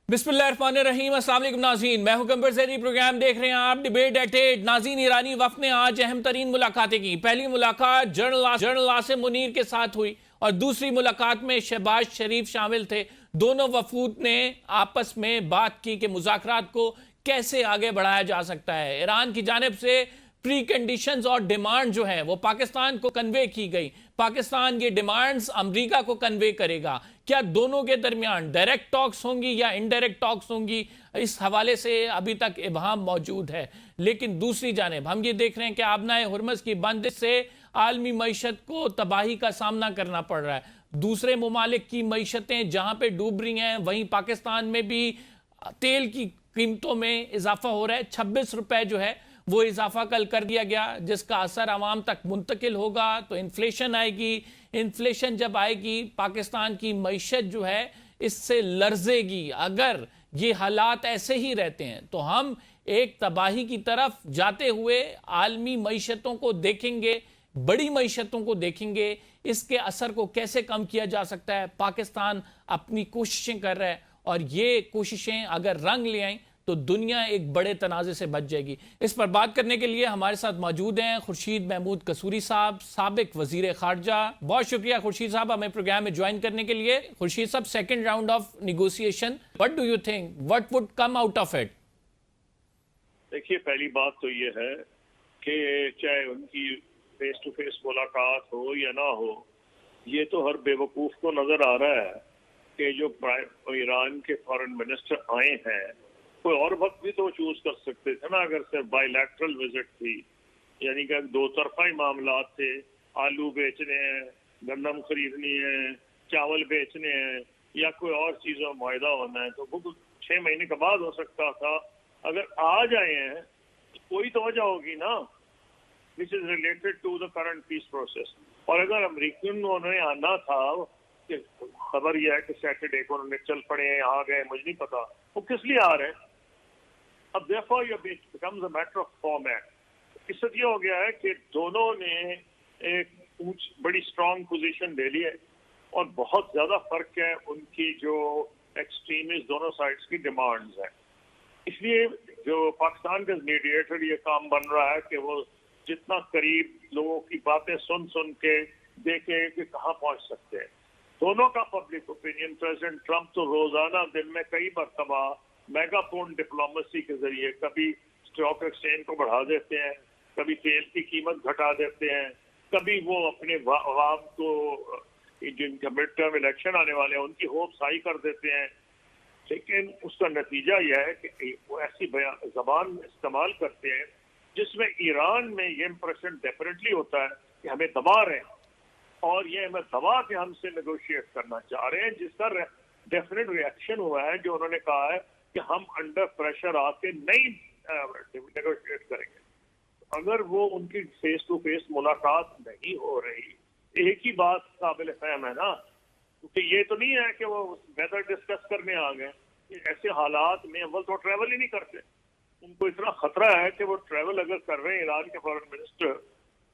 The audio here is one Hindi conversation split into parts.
बिस्मिल्लाहिर्रहमानिर्रहीम। अस्सलाम वालेकुम नाज़रीन, मैं हूं गंबर ज़ैदी। प्रोग्राम देख रहे हैं आप डिबेट एट 8। नाज़रीन, ईरानी वफ़द ने आज अहम तरीन मुलाकातें की। पहली मुलाकात जनरल आसिम मुनीर के साथ हुई और दूसरी मुलाकात में शहबाज शरीफ शामिल थे। दोनों वफूद ने आपस में बात की कि मुज़ाकरात को कैसे आगे बढ़ाया जा सकता है। ईरान की जानिब से प्री कंडीशंस और डिमांड जो है वो पाकिस्तान को कन्वे की गई। पाकिस्तान ये डिमांड्स अमेरिका को कन्वे करेगा। क्या दोनों के दरमियान डायरेक्ट टॉक्स होंगी या इनडायरेक्ट टॉक्स होंगी, इस हवाले से अभी तक इबहम मौजूद है। लेकिन दूसरी जानिब हम ये देख रहे हैं कि आबनाए हुर्मुज़ की बंदिश से आलमी मईशत को तबाही का सामना करना पड़ रहा है। दूसरे ममालिक की मईशतें जहां पर डूब रही हैं, वहीं पाकिस्तान में भी तेल की कीमतों में इजाफा हो रहा है। 26 रुपए जो है वो इजाफा कल कर दिया गया, जिसका असर आवाम तक मुंतकिल होगा तो इन्फ्लेशन आएगी। इन्फ्लेशन जब आएगी, पाकिस्तान की मईशत जो है इससे लर्जेगी। अगर ये हालात ऐसे ही रहते हैं तो हम एक तबाही की तरफ जाते हुए आलमी मईशतों को देखेंगे, बड़ी मईशतों को देखेंगे। इसके असर को कैसे कम किया जा सकता है, पाकिस्तान अपनी कोशिशें कर रहा है और ये कोशिशें अगर रंग ले आएं तो दुनिया एक बड़े तनाज़े से बच जाएगी। इस पर बात करने के लिए हमारे साथ मौजूद हैं खुर्शीद महमूद कसूरी साहब, साबिक वजीर खारजा। बहुत शुक्रिया खुर्शीद साहब हमें प्रोग्राम में ज्वाइन करने के लिए। खुर्शीद साहब, second round of negotiation, what do you think, what would come out of it? देखिए, पहली बात तो ये है कि चाहे उनकी फेस टू फेस मुलाकात हो या ना हो, ये तो हर बेवकूफ को नजर आ रहा है कि जो ईरान के फॉरेन मिनिस्टर आए हैं, कोई और वक्त भी तो चूज कर सकते थे ना। अगर सिर्फ बायलैटरल विजिट थी, यानी कि दो तरफा ही मामला थे, आलू बेचने हैं, गंदम खरीदनी है, चावल बेचने हैं या कोई और चीजों में मुआहदा होना है, तो वो 6 महीने के बाद हो सकता था। अगर आज आए हैं तो कोई तो वजह होगी ना, which is related to the current peace process. और अगर अमेरिकन उन्हें आना था, कि खबर यह है कि सैटरडे को उन्होंने चल पड़े हैं, आ गए, मुझे नहीं पता वो किस लिए आ रहे हैं। अब therefore it becomes a matter of format। इससे ये हो गया है कि दोनों ने एक बड़ी स्ट्रांग पोजीशन ले ली है और बहुत ज्यादा फर्क है उनकी जो एक्सट्रीमिस्ट दोनों साइड्स की डिमांड्स हैं। इसलिए जो पाकिस्तान का मीडिएटर ये काम बन रहा है कि वो जितना करीब लोगों की बातें सुन सुन के देखे कि कहाँ पहुंच सकते हैं। दोनों का पब्लिक ओपिनियन, प्रेसिडेंट ट्रंप तो रोजाना दिन में कई मरतबा मेगाफोन डिप्लोमेसी के जरिए कभी स्टॉक एक्सचेंज को बढ़ा देते हैं, कभी तेल की कीमत घटा देते हैं, कभी वो अपने अवाम को, जिनके मिड टर्म इलेक्शन आने वाले हैं, उनकी होप्स हाई कर देते हैं। लेकिन उसका नतीजा यह है कि वो ऐसी जबान इस्तेमाल करते हैं जिसमें ईरान में ये इंप्रेशन डेफिनेटली होता है कि हमें दबा रहे हैं और ये हमें दबा के हमसे नेगोशिएट करना चाह रहे हैं, जिसका डेफिनेट रिएक्शन हुआ है जो उन्होंने कहा है कि हम अंडर प्रेशर आके नहीं नेगोशिएट करेंगे। अगर वो उनकी फेस टू फेस मुलाकात नहीं हो रही, एक ही बात काबिल फहम है ना, क्योंकि ये तो नहीं है कि वो वेदर डिस्कस करने आ गए। ऐसे हालात में अव्वल तो ट्रैवल ही नहीं करते। उनको इतना खतरा है कि वो ट्रैवल अगर कर रहे हैं ईरान के फॉरेन मिनिस्टर,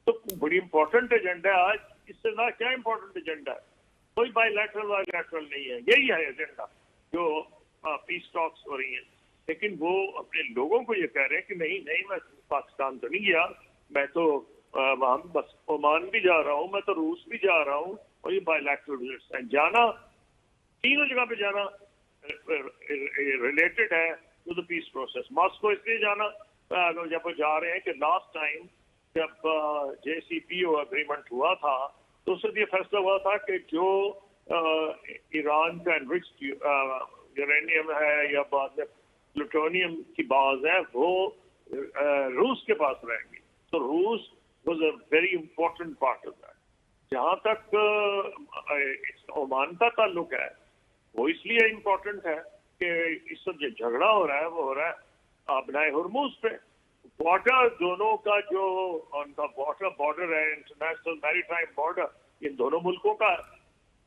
तो बड़ी इंपॉर्टेंट एजेंडा है आज। इससे ज्यादा क्या इंपॉर्टेंट एजेंडा है? कोई बायलैटरल नहीं है, यही है एजेंडा जो पीस टॉक्स हो रही हैं। लेकिन वो अपने लोगों को ये कह रहे हैं कि नहीं नहीं, मैं पाकिस्तान तो नहीं गया, मैं तो वहां बस ओमान भी जा रहा हूँ, मैं तो रूस भी जा रहा हूँ, और ये बायलैटरल विजिट्स हैं। जाना तीनों जगह पे जाना रिलेटेड है to the peace process. Moscow इसलिए जाना जब जा रहे हैं कि लास्ट टाइम जब JCPO एग्रीमेंट हुआ था तो उससे ये फैसला हुआ था कि जो ईरान का एनरिच्ड यूरेनियम है या बाद में प्लूटोनियम की बाज है, वो रूस के पास रहेंगी। तो रूस was a very important part of that. जहां तक ओमान का ताल्लुक है, वो इसलिए इम्पोर्टेंट है कि इस सब जो झगड़ा हो रहा है वो हो रहा है आबनाए हुर्मुज पे। बॉर्डर दोनों का जो उनका बॉर्डर है, इंटरनेशनल मैरीटाइम बॉर्डर, इन दोनों मुल्कों का,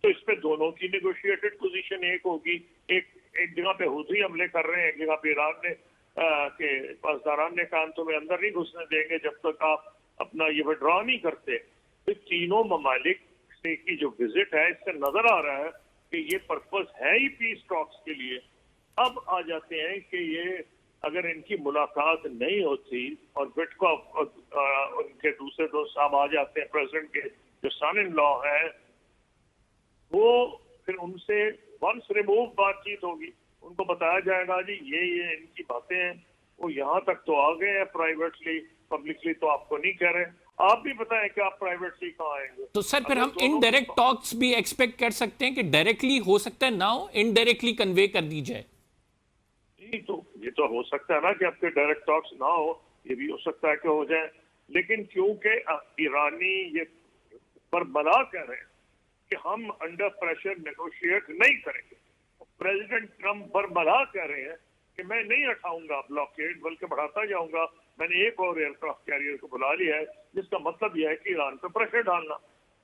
तो इस पे दोनों की नेगोशिएटेड पोजीशन एक होगी। एक जगह पे हुथी हमले कर रहे हैं, एक जगह पे ईरान ने के पासदारान ने कहा तुम्हें अंदर नहीं घुसने देंगे जब तक आप अपना ये विड्रॉ नहीं करते। तो तीनों ममालिक की जो विजिट है, इससे नजर आ रहा है कि ये पर्पस है ही पीस टॉक्स के लिए। अब आ जाते हैं कि ये अगर इनकी मुलाकात नहीं होती और विटकॉफ उनके दूसरे दोस्त साहब आ जाते हैं, प्रेसिडेंट के जो सन इन लॉ है, वो फिर उनसे वंस रिमूव बातचीत होगी, उनको बताया जाएगा जी ये इनकी बातें हैं, वो यहाँ तक तो आ गए हैं प्राइवेटली, पब्लिकली तो आपको नहीं कह रहे, आप भी बताएं कि आप प्राइवेटली कहाँ आएंगे। तो सर फिर अगर हम दोनों इनडायरेक्ट टॉक्स भी एक्सपेक्ट कर सकते हैं कि डायरेक्टली हो सकता है ना हो, इनडायरेक्टली कन्वे कर दी जाए? तो ये तो हो सकता है ना कि आपके डायरेक्ट टॉक्स ना हो, ये भी हो सकता है कि हो जाए, लेकिन क्योंकि ईरानी ये बरबला कह रहे हैं कि हम अंडर प्रेशर नेगोशिएट नहीं करेंगे, प्रेसिडेंट ट्रम्प बरबला कह रहे हैं कि मैं नहीं हटाऊंगा ब्लॉकेड बल्कि बढ़ाता जाऊंगा, मैंने एक और एयरक्राफ्ट कैरियर को बुला लिया है, जिसका मतलब यह है कि ईरान पर प्रेशर डालना।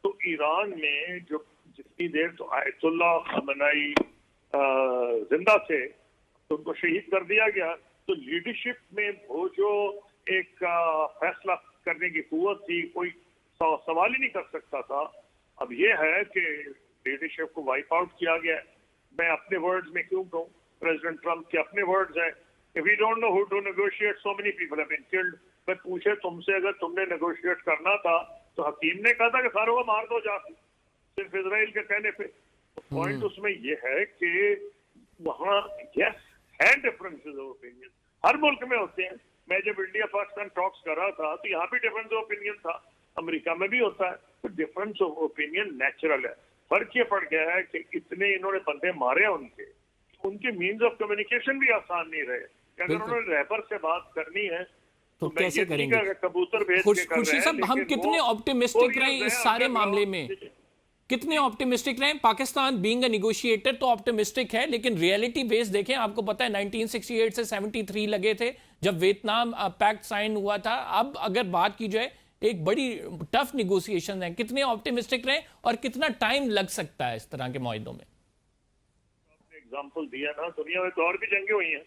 तो ईरान में जो जितनी देर तो आयतुल्ला खमेनी जिंदा थे तो उनको शहीद कर दिया गया, तो लीडरशिप में वो जो एक फैसला करने की कुव्वत थी, कोई सवाल ही नहीं कर सकता था। अब ये है कि लीडरशिप को वाइप आउट किया गया। मैं अपने वर्ड्स में क्यों कहूँ, प्रेसिडेंट ट्रम्प के अपने वर्ड्स हैं, if we don't know who to negotiate, so many people have been killed। मैं पूछे तुमसे, अगर तुमने नेगोशिएट करना था तो हकीम ने कहा था कि सारों को मार दो जाके, सिर्फ इजराइल के कहने पे। पॉइंट उसमें ये है कि वहाँ यस है डिफरेंसेस ऑफ ओपिनियन, हर मुल्क में होते हैं। मैं जब इंडिया पाकिस्तान टॉक्स कर रहा था तो यहाँ भी डिफरेंस ऑफ ओपिनियन था, अमेरिका में भी होता है, तो डिफरेंस ऑफ ओपिनियन नेचुरल है। फर्क ये पड़ गया है कि इतने इन्होंने बंदे मारे उनके मीन्स ऑफ कम्युनिकेशन भी आसान नहीं रहे। अगर उन्होंने रहबर से बात करनी है तो कैसे करेंगे? कबूतर भेज के कर रहे हैं, साहब हम कितने ऑप्टिमिस्टिक रहे इस सारे मामले में, कितने ऑप्टिमिस्टिक रहे? पाकिस्तान बीइंग अ नेगोशिएटर तो ऑप्टिमिस्टिक है, लेकिन रियलिटी बेस देखें, आपको पता है 1968 से 73 लगे थे जब वियतनाम पैक्ट साइन हुआ था। अब अगर बात की जाए, एक बड़ी टफ निगोशिएशन है, कितने ऑप्टिमिस्टिक रहे और कितना टाइम लग सकता है इस तरह के मुआहिदों में? एग्जाम्पल दिया ना, दुनिया में तो और भी जंगें हुई हैं,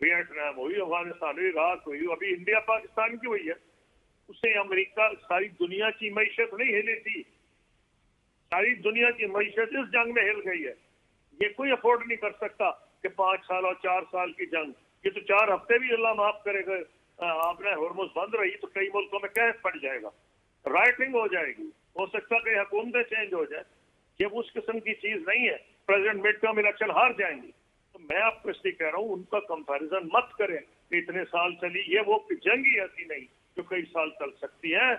वियतनाम हुई, अफगानिस्तान हुई, इराक हुई, अभी इंडिया पाकिस्तान की हुई है। उससे अमेरिका सारी दुनिया की मईशत नहीं हिली थी, सारी दुनिया की मईशत इस जंग में हिल गई है। ये कोई अफोर्ड नहीं कर सकता कि 5 साल और 4 साल की जंग, ये तो 4 हफ्ते भी अल्लाह माफ करेगा, आपने हॉर्मुज़ बंद रही तो कई मुल्कों में कैश पड़ जाएगा, राइटिंग हो जाएगी, हो सकता है कि हुकूमतें चेंज हो जाए। ये उस किस्म की चीज नहीं है, प्रेसिडेंट मिड टर्म इलेक्शन हार जाएंगे। तो मैं आपको इसलिए कह रहा हूँ, उनका कंपैरिजन मत करें कि इतने साल चली, ये वो जंग ही ऐसी नहीं जो कई साल चल सकती है।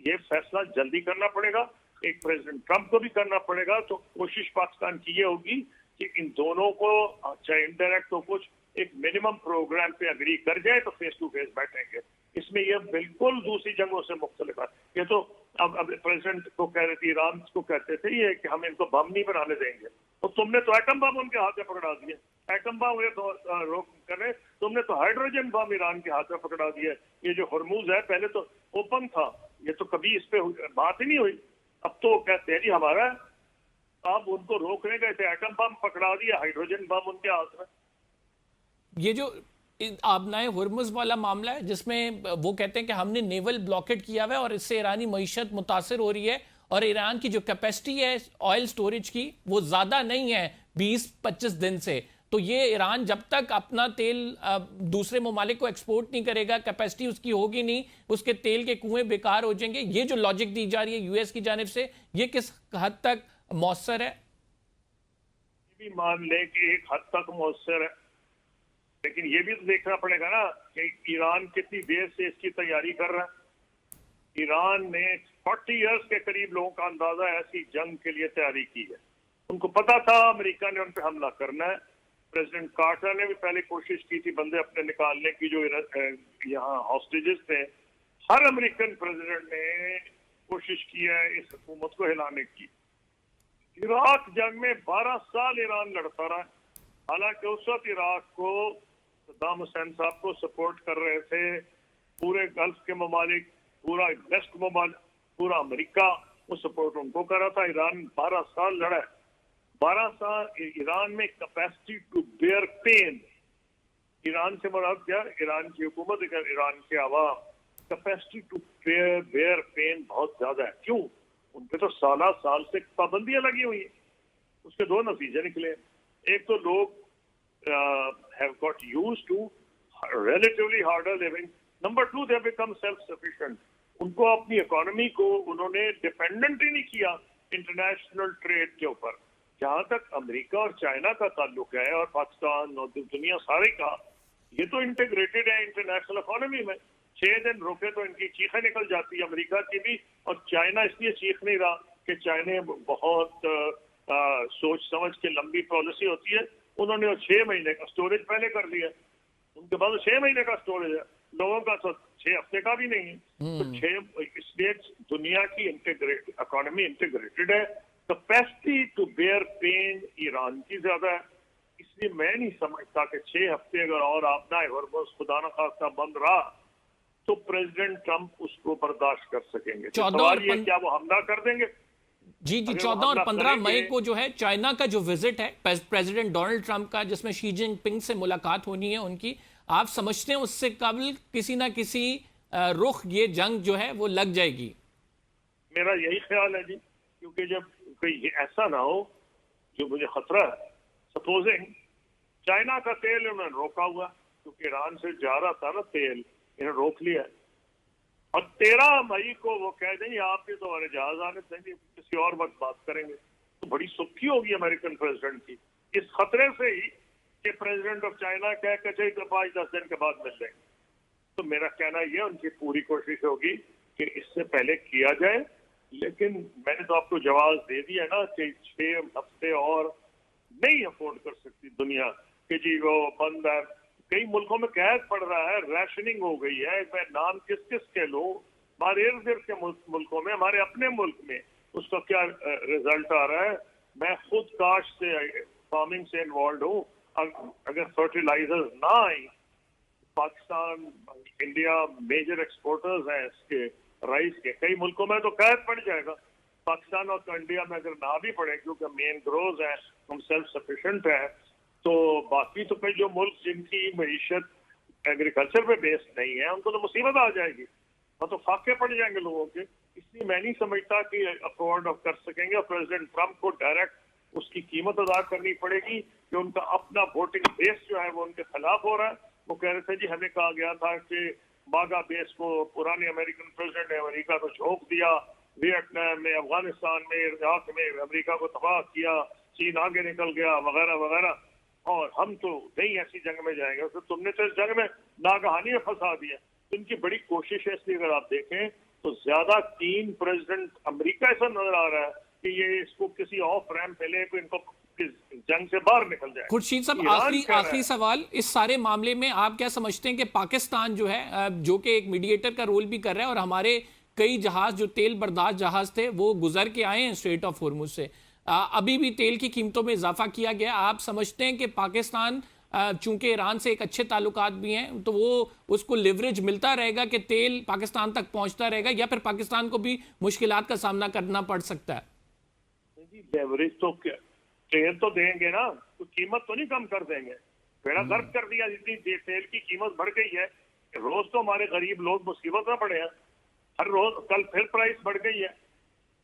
ये फैसला जल्दी करना पड़ेगा, एक प्रेसिडेंट ट्रम्प को भी करना पड़ेगा। तो कोशिश पाकिस्तान की ये होगी कि इन दोनों को चाहे इनडायरेक्ट तो कुछ एक मिनिमम प्रोग्राम पे अग्री कर जाए तो फेस टू फेस बैठेंगे। इसमें यह बिल्कुल दूसरी जंगों से मुख्तलिफ है। ये तो अब प्रेसिडेंट को कह रहे थे, ईरान को कहते थे ये कि हम इनको बम नहीं बनाने देंगे, तो तुमने तो एटम बम उनके हाथ में पकड़ा दिया, एटम बम ये तो रोक करे, तुमने तो हाइड्रोजन बम ईरान के हाथ में पकड़ा दिया। ये जो हॉर्मुज़ है पहले तो ओपन था, ये तो कभी इस पे बात ही नहीं हुई, अब तो कहते हैं जी हमारा, आप उनको रोकने गए थे, एटम बम पकड़ा दिया, हाइड्रोजन बम उनके हाथ में। ये जो आबनाए हुर्मुज़ वाला मामला है, जिसमें वो कहते हैं कि हमने नेवल ब्लॉकेट किया हुआ है और इससे ईरानी मईशत मुतासर हो रही है, और ईरान की जो कैपेसिटी है ऑयल स्टोरेज की वो ज़्यादा नहीं है 20-25 दिन से। तो ये ईरान जब तक अपना तेल दूसरे ममालिक को एक्सपोर्ट नहीं करेगा, कैपेसिटी उसकी होगी नहीं, उसके तेल के कुएं बेकार हो जाएंगे। ये जो लॉजिक दी जा रही है यूएस की जानिब से, ये किस हद तक मौसर है? भी मान ले कि एक हद तक मौसर है, लेकिन ये भी तो देखना पड़ेगा ना कि ईरान कितनी देर से इसकी तैयारी कर रहा है। ईरान ने 40 इयर्स के करीब लोगों का अंदाजा ऐसी जंग के लिए तैयारी की है। उनको पता था अमेरिका ने उन पर हमला करना है। प्रेसिडेंट कार्टर ने भी पहले कोशिश की थी बंदे अपने निकालने की जो यहाँ हॉस्टेजेस थे। हर अमेरिकन प्रेसिडेंट ने कोशिश की है इस हुकूमत को हिलाने की। इराक जंग में 12 साल ईरान लड़ता रहा, हालांकि उस वक्त इराक को सद्दाम हुसैन साहब को सपोर्ट कर रहे थे पूरे गल्फ के ममालिक, पूरा वेस्ट ममालिक, पूरा अमेरिका, वो सपोर्ट उनको कर रहा था। ईरान 12 साल लड़ा है। 12 साल ईरान में capacity to bear pain, Iran से मुराद क्या, ईरान की हुकूमत, ईरान के आवाम, कैपेसिटी टू बेयर पेन बहुत ज्यादा है। क्यों? उनपे तो साल से पाबंदियां लगी हुई है। उसके 2 नतीजे निकले। एक तो लोग have got used to relatively harder living. Number two, they have become self-sufficient. उनको अपनी इकोनॉमी को उन्होंने डिपेंडेंट ही नहीं किया इंटरनेशनल ट्रेड के ऊपर। जहां तक अमेरिका और चाइना का ताल्लुक है और पाकिस्तान और दुनिया सारे का, ये तो इंटीग्रेटेड है इंटरनेशनल इकोनॉमी में। 6 दिन रुके तो इनकी चीखें निकल जाती है, अमेरिका की भी। और चाइना इसलिए चीख नहीं रहा कि चाइना बहुत सोच समझ के लंबी पॉलिसी होती है। उन्होंने 6 महीने का स्टोरेज पहले कर लिया, उनके पास 6 महीने का स्टोरेज है, लोगों का तो 6 हफ्ते का भी नहीं है। तो इसलिए दुनिया की इकोनॉमी इंटीग्रेटेड है। Capacity to bear pain Iran की ज्यादा है। इसलिए मैं नहीं समझता कि 6 हफ्ते अगर और आपना हॉर्मुज़ खुदा न खास्ता बंद रहा तो प्रेसिडेंट ट्रंप उसको बर्दाश्त कर सकेंगे। सवाल ये क्या वो हमला कर देंगे? जी 14 और 15 मई को जो है चाइना का जो विजिट है प्रेसिडेंट डोनाल्ड ट्रंप का, जिसमें शी जिनपिंग से मुलाकात होनी है उनकी, आप समझते हैं उससे कबल किसी ना किसी रुख ये जंग जो है वो लग जाएगी? मेरा यही ख्याल है जी, क्योंकि जब कोई ऐसा ना हो जो मुझे खतरा है। सपोजिंग चाइना का तेल उन्होंने रोका हुआ क्योंकि ईरान से जा रहा था ना तेल, इन्हें रोक लिया और 13 मई को वो कह दें आपके तो हमारे जहाज आने चाहिए, किसी और वक्त बात करेंगे, तो बड़ी सुखी होगी अमेरिकन प्रेसिडेंट की। इस खतरे से ही कि प्रेसिडेंट ऑफ चाइना कह के चाहिए तो 5-10 दिन के बाद मिल लेंगे। तो मेरा कहना यह उनकी पूरी कोशिश होगी कि इससे पहले किया जाए। लेकिन मैंने तो आपको जवाब दे दिया ना कि 6 हफ्ते और नहीं अफोर्ड कर सकती दुनिया कि जी वो बंद है। कई मुल्कों में कैद पड़ रहा है, राशनिंग हो गई है। मैं नाम किस किस के लो, हमारे इर्द गिर्द के मुल्कों में, हमारे अपने मुल्क में उसका क्या रिजल्ट आ रहा है। मैं खुद काश से फार्मिंग से इन्वॉल्व हूँ। अगर फर्टिलाइजर ना आए, पाकिस्तान इंडिया मेजर एक्सपोर्टर्स हैं इसके राइस के, कई मुल्कों में तो कैद पड़ जाएगा। पाकिस्तान और इंडिया में अगर ना भी पड़े क्योंकि मेन ग्रोज है, हम सेल्फ सफिशिएंट है, तो बाकी तो कई जो मुल्क जिनकी मईशत एग्रीकल्चर पे बेस्ड नहीं है उनको तो मुसीबत आ जाएगी और तो फाके पड़ जाएंगे लोगों के। इसलिए मैं नहीं समझता कि अफोर्ड कर सकेंगे। और प्रेसिडेंट ट्रंप को डायरेक्ट उसकी कीमत अदा करनी पड़ेगी कि उनका अपना वोटिंग बेस जो है वो उनके खिलाफ हो रहा है। वो कह रहे थे जी हमें कहा गया था कि बागा बेस को पुराने अमेरिकन प्रेसिडेंट ने अमेरिका को झोंक दिया, वियतनाम में, अफगानिस्तान में, इराक में अमेरिका को तबाह किया, चीन आगे निकल गया वगैरह वगैरह, और हम तो नहीं ऐसी जंग में जाएंगे। तो तुमने तो इस जंग में नागहानी में फंसा दिया। इनकी बड़ी कोशिश है। इसलिए अगर आप देखें तो ज्यादा तीन प्रेसिडेंट अमेरिका ऐसा नजर आ रहा है कि ये इसको किसी ऑफ रैंप पे ले, इनको जंग से बाहर निकल जाए। खुर्शीद साहब, आखिरी सवाल इस सारे मामले में आप क्या समझते हैं कि पाकिस्तान जो है, जो कि एक मीडिएटर का रोल भी कर रहा है, और हमारे कई जहाज जो तेल बर्दाश्त जहाज थे वो गुजर के आए हैं स्ट्रेट ऑफ हॉर्मुज से, अभी भी तेल की कीमतों में इजाफा किया गया, आप समझते हैं कि पाकिस्तान चूंकि ईरान से एक अच्छे ताल्लुकात भी हैं तो वो उसको लिवरेज मिलता रहेगा कि तेल पाकिस्तान तक पहुंचता रहेगा, या फिर पाकिस्तान को भी मुश्किलात का सामना करना पड़ सकता है? लेवरेज तो ट्रेड तो देंगे ना, तो कीमत तो नहीं कम कर देंगे। बेड़ा गर्क कर दिया, जितनी तेल की कीमत बढ़ गई है, रोज तो हमारे गरीब लोग मुसीबत में पड़े हैं। हर रोज कल फिर प्राइस बढ़ गई है।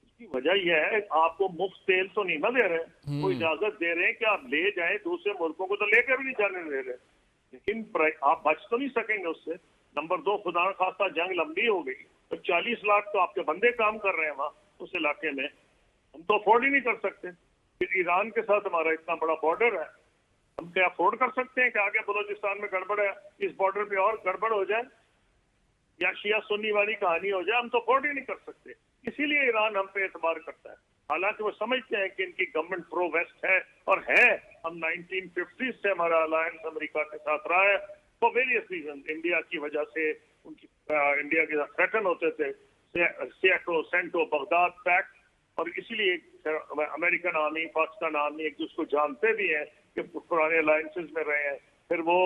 इसकी वजह यह है आपको मुफ्त तेल तो नहीं ना दे रहे, वो इजाजत दे रहे हैं कि आप ले जाएं, दूसरे मुल्कों को तो लेकर भी नहीं जाने दे रहे, लेकिन आप बच तो नहीं सकेंगे उससे। नंबर 2, खुदा खास्ता जंग लंबी हो गई तो 40 लाख तो आपके बंदे काम कर रहे हैं वहां उस इलाके में, हम तो अफोर्ड ही नहीं कर सकते। फिर ईरान के साथ हमारा इतना बड़ा बॉर्डर है, हम क्या अफोर्ड कर सकते हैं कि आगे बलोचिस्तान में गड़बड़ है, इस बॉर्डर पे और गड़बड़ हो जाए या शिया सुन्नी वाली कहानी हो जाए? हम तो अफोर्ड ही नहीं कर सकते। इसीलिए ईरान हम पे एतबार करता है। हालांकि वो समझते हैं कि इनकी गवर्नमेंट प्रो वेस्ट है, और है। हम 1950 से हमारा अलायंस अमेरिका के साथ रहा है फॉर वेरियस रीजन। इंडिया की वजह से उनकी इंडिया के साथ थ्रेटन होते थे, सियाटो, सेंटो, बगदाद पैक्ट, और इसीलिए अमेरिकन आर्मी, पाकिस्तान आर्मी एक दूसरे को जानते भी हैं कि पुराने अलायंसेस में रहे हैं। फिर वो